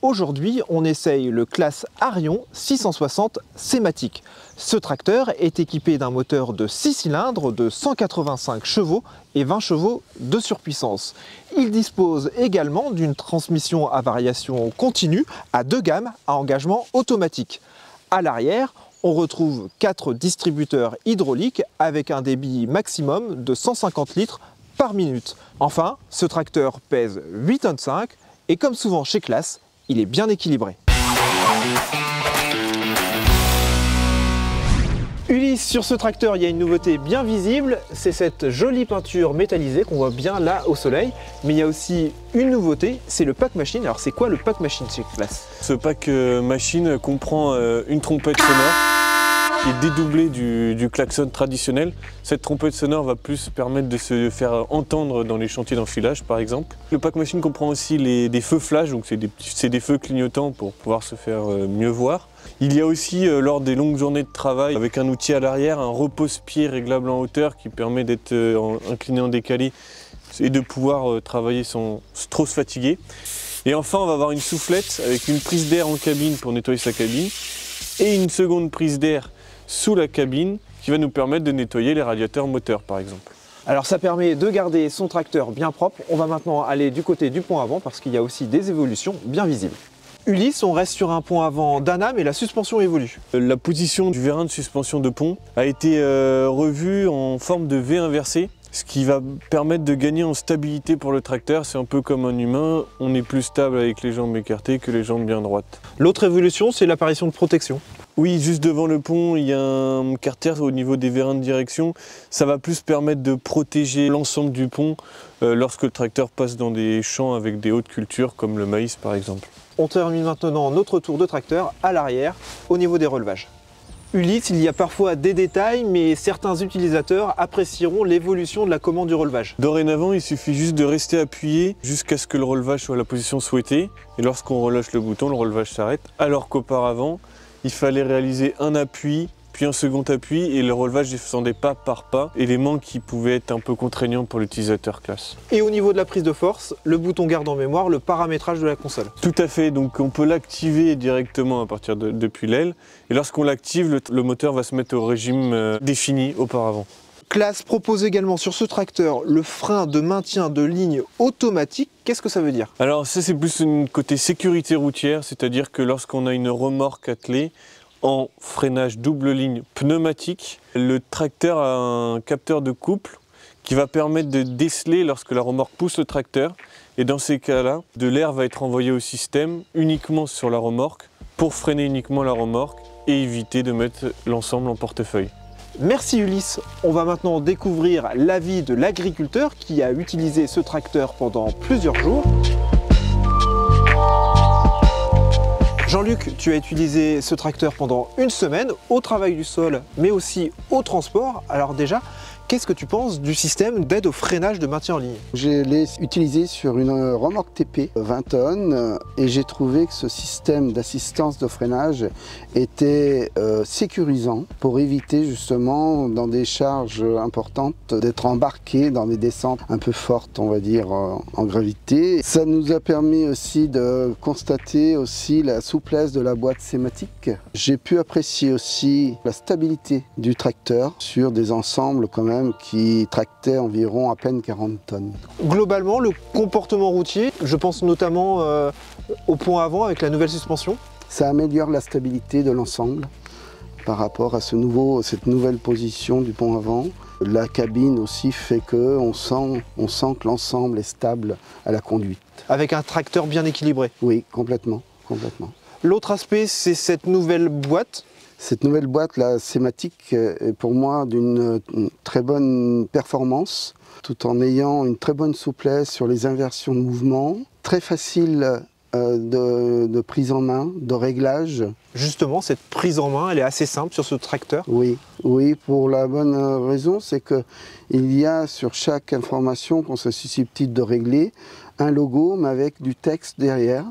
Aujourd'hui, on essaye le Claas Arion 660 Cematic. Ce tracteur est équipé d'un moteur de 6 cylindres de 185 chevaux et 20 chevaux de surpuissance. Il dispose également d'une transmission à variation continue à 2 gammes à engagement automatique. À l'arrière, on retrouve 4 distributeurs hydrauliques avec un débit maximum de 150 litres par minute. Enfin, ce tracteur pèse 8,5 tonnes et comme souvent chez Claas, il est bien équilibré. Ulysse, sur ce tracteur, il y a une nouveauté bien visible, c'est cette jolie peinture métallisée qu'on voit bien là au soleil. Mais il y a aussi une nouveauté, c'est le pack machine. Alors c'est quoi le pack machine chez Claas? Ce pack machine comprend une trompette sonore qui est dédoublée du klaxon traditionnel. Cette trompette sonore va plus permettre de se faire entendre dans les chantiers d'enfilage par exemple. Le pack machine comprend aussi des feux flash, donc c'est des feux clignotants pour pouvoir se faire mieux voir. Il y a aussi lors des longues journées de travail avec un outil à l'arrière, un repose-pied réglable en hauteur qui permet d'être incliné en décalé et de pouvoir travailler sans trop se fatiguer. Et enfin on va avoir une soufflette avec une prise d'air en cabine pour nettoyer sa cabine et une seconde prise d'air sous la cabine qui va nous permettre de nettoyer les radiateurs moteurs par exemple. Alors ça permet de garder son tracteur bien propre. On va maintenant aller du côté du pont avant parce qu'il y a aussi des évolutions bien visibles. Ulysse, on reste sur un pont avant Dana mais la suspension évolue. La position du vérin de suspension de pont a été revue en forme de V inversé, ce qui va permettre de gagner en stabilité pour le tracteur. C'est un peu comme un humain, on est plus stable avec les jambes écartées que les jambes bien droites. L'autre évolution, c'est l'apparition de protection. Oui, juste devant le pont, il y a un carter au niveau des vérins de direction. Ça va plus permettre de protéger l'ensemble du pont lorsque le tracteur passe dans des champs avec des hautes cultures comme le maïs par exemple. On termine maintenant notre tour de tracteur à l'arrière au niveau des relevages. Ulysse, il y a parfois des détails, mais certains utilisateurs apprécieront l'évolution de la commande du relevage. Dorénavant, il suffit juste de rester appuyé jusqu'à ce que le relevage soit à la position souhaitée. Et lorsqu'on relâche le bouton, le relevage s'arrête. Alors qu'auparavant, il fallait réaliser un appui, puis un second appui, et le relevage descendait pas par pas, élément qui pouvait être un peu contraignant pour l'utilisateur Claas. Et au niveau de la prise de force, le bouton garde en mémoire le paramétrage de la console. Tout à fait, donc on peut l'activer directement à partir depuis l'aile, et lorsqu'on l'active, le moteur va se mettre au régime défini auparavant. Claas propose également sur ce tracteur le frein de maintien de ligne automatique. Qu'est-ce que ça veut dire? Alors ça c'est plus un côté sécurité routière, c'est-à-dire que lorsqu'on a une remorque attelée en freinage double ligne pneumatique, le tracteur a un capteur de couple qui va permettre de déceler lorsque la remorque pousse le tracteur. Et dans ces cas-là, de l'air va être envoyé au système uniquement sur la remorque pour freiner uniquement la remorque et éviter de mettre l'ensemble en portefeuille. Merci Ulysse. On va maintenant découvrir l'avis de l'agriculteur qui a utilisé ce tracteur pendant plusieurs jours. Jean-Luc, tu as utilisé ce tracteur pendant une semaine au travail du sol, mais aussi au transport. Alors déjà, qu'est-ce que tu penses du système d'aide au freinage de maintien en ligne? Je l'ai utilisé sur une remorque TP 20 tonnes et j'ai trouvé que ce système d'assistance de freinage était sécurisant pour éviter justement dans des charges importantes d'être embarqué dans des descentes un peu fortes, on va dire, en gravité. Ça nous a permis aussi de constater aussi la souplesse de la boîte Cematic. J'ai pu apprécier aussi la stabilité du tracteur sur des ensembles quand même qui tractait environ à peine 40 tonnes. Globalement, le comportement routier, je pense notamment au pont avant avec la nouvelle suspension. Ça améliore la stabilité de l'ensemble par rapport à cette nouvelle position du pont avant. La cabine aussi fait qu'on sent que l'ensemble est stable à la conduite. Avec un tracteur bien équilibré. Oui, complètement. L'autre aspect, c'est cette nouvelle boîte. Cette nouvelle boîte, la Cematic, est pour moi d'une très bonne performance, tout en ayant une très bonne souplesse sur les inversions de mouvement, très facile de prise en main, de réglage. Justement, cette prise en main, elle est assez simple sur ce tracteur. Oui, pour la bonne raison, c'est qu'il y a sur chaque information qu'on soit susceptible de régler, un logo, mais avec du texte derrière,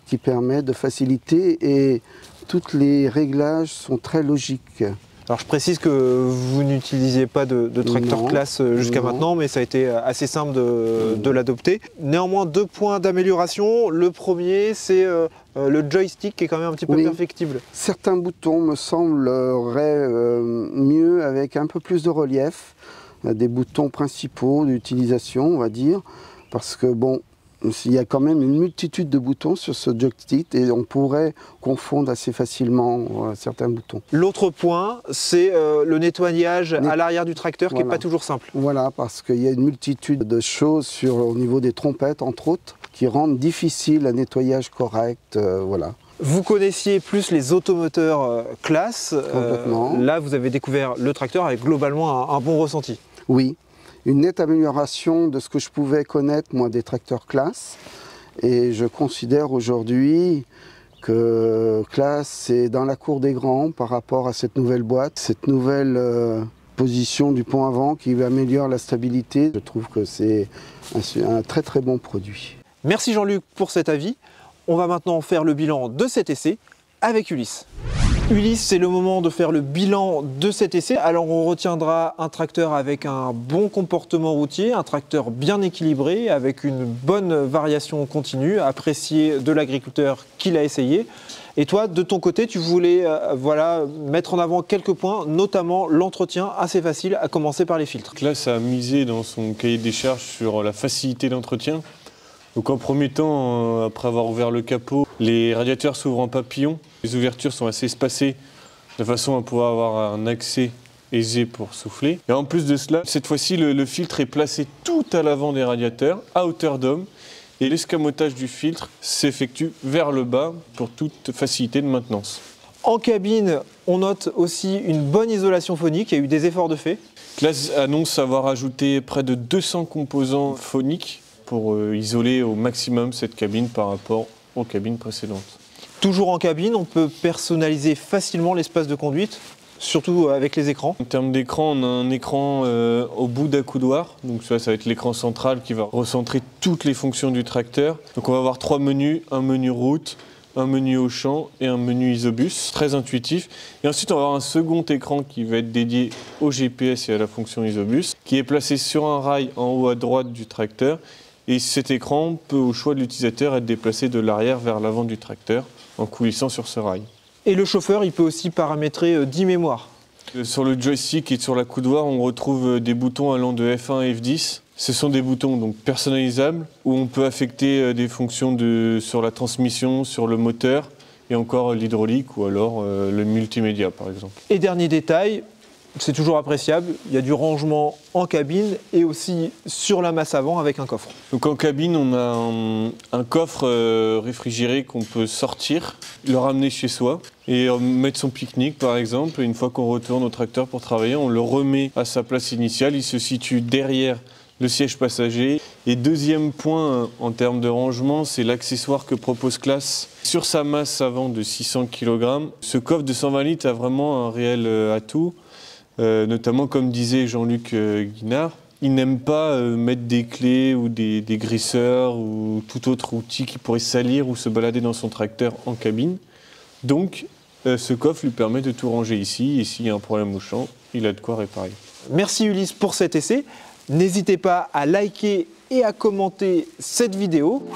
qui permet de faciliter et tous les réglages sont très logiques. Alors je précise que vous n'utilisiez pas de tracteur classe jusqu'à maintenant, mais ça a été assez simple de l'adopter. Néanmoins, 2 points d'amélioration. Le premier, c'est le joystick qui est quand même un petit peu perfectible. Certains boutons me sembleraient mieux avec un peu plus de relief. Des boutons principaux d'utilisation, on va dire, parce que bon, il y a quand même une multitude de boutons sur ce joystick et on pourrait confondre assez facilement certains boutons. L'autre point, c'est le nettoyage à l'arrière du tracteur qui n'est pas toujours simple. Voilà, parce qu'il y a une multitude de choses au niveau des trompettes, entre autres, qui rendent difficile un nettoyage correct. Voilà. Vous connaissiez plus les automoteurs classe. Là, vous avez découvert le tracteur avec globalement un bon ressenti. Oui. Une nette amélioration de ce que je pouvais connaître, moi, des tracteurs classe. Et je considère aujourd'hui que classe est dans la cour des grands par rapport à cette nouvelle boîte, cette nouvelle position du pont avant qui améliore la stabilité. Je trouve que c'est un très très bon produit. Merci Jean-Luc pour cet avis. On va maintenant faire le bilan de cet essai avec Ulysse. Ulysse, c'est le moment de faire le bilan de cet essai. Alors on retiendra un tracteur avec un bon comportement routier, un tracteur bien équilibré, avec une bonne variation continue, apprécié de l'agriculteur qui l'a essayé. Et toi, de ton côté, tu voulais mettre en avant quelques points, notamment l'entretien assez facile, à commencer par les filtres. Là, ça a misé dans son cahier des charges sur la facilité d'entretien. Donc en premier temps, après avoir ouvert le capot, les radiateurs s'ouvrent en papillon. Les ouvertures sont assez espacées de façon à pouvoir avoir un accès aisé pour souffler. Et en plus de cela, cette fois-ci, le filtre est placé tout à l'avant des radiateurs, à hauteur d'homme. Et l'escamotage du filtre s'effectue vers le bas pour toute facilité de maintenance. En cabine, on note aussi une bonne isolation phonique. Il y a eu des efforts de fait. Classe annonce avoir ajouté près de 200 composants phoniques pour isoler au maximum cette cabine par rapport aux cabines précédentes. Toujours en cabine, on peut personnaliser facilement l'espace de conduite, surtout avec les écrans. En termes d'écran, on a un écran au bout d'accoudoir. Donc ça va être l'écran central qui va recentrer toutes les fonctions du tracteur. Donc on va avoir 3 menus, un menu route, un menu au champ et un menu isobus, très intuitif. Et ensuite on va avoir un second écran qui va être dédié au GPS et à la fonction isobus, qui est placé sur un rail en haut à droite du tracteur. Et cet écran peut, au choix de l'utilisateur, être déplacé de l'arrière vers l'avant du tracteur en coulissant sur ce rail. Et le chauffeur, il peut aussi paramétrer 10 mémoires. Sur le joystick et sur l'accoudoir, on retrouve des boutons allant de F1 à F10. Ce sont des boutons donc personnalisables où on peut affecter des fonctions sur la transmission, sur le moteur et encore l'hydraulique ou alors le multimédia par exemple. Et dernier détail, c'est toujours appréciable, il y a du rangement en cabine et aussi sur la masse avant avec un coffre. Donc en cabine, on a un coffre réfrigéré qu'on peut sortir, le ramener chez soi et mettre son pique-nique par exemple. Et une fois qu'on retourne au tracteur pour travailler, on le remet à sa place initiale. Il se situe derrière le siège passager. Et deuxième point en termes de rangement, c'est l'accessoire que propose Classe. Sur sa masse avant de 600 kg, ce coffre de 120 litres a vraiment un réel atout. Notamment, comme disait Jean-Luc Guinard, il n'aime pas mettre des clés ou des grisseurs ou tout autre outil qui pourrait salir ou se balader dans son tracteur en cabine. Donc, ce coffre lui permet de tout ranger ici. Et s'il y a un problème au champ, il a de quoi réparer. Merci Ulysse pour cet essai. N'hésitez pas à liker et à commenter cette vidéo.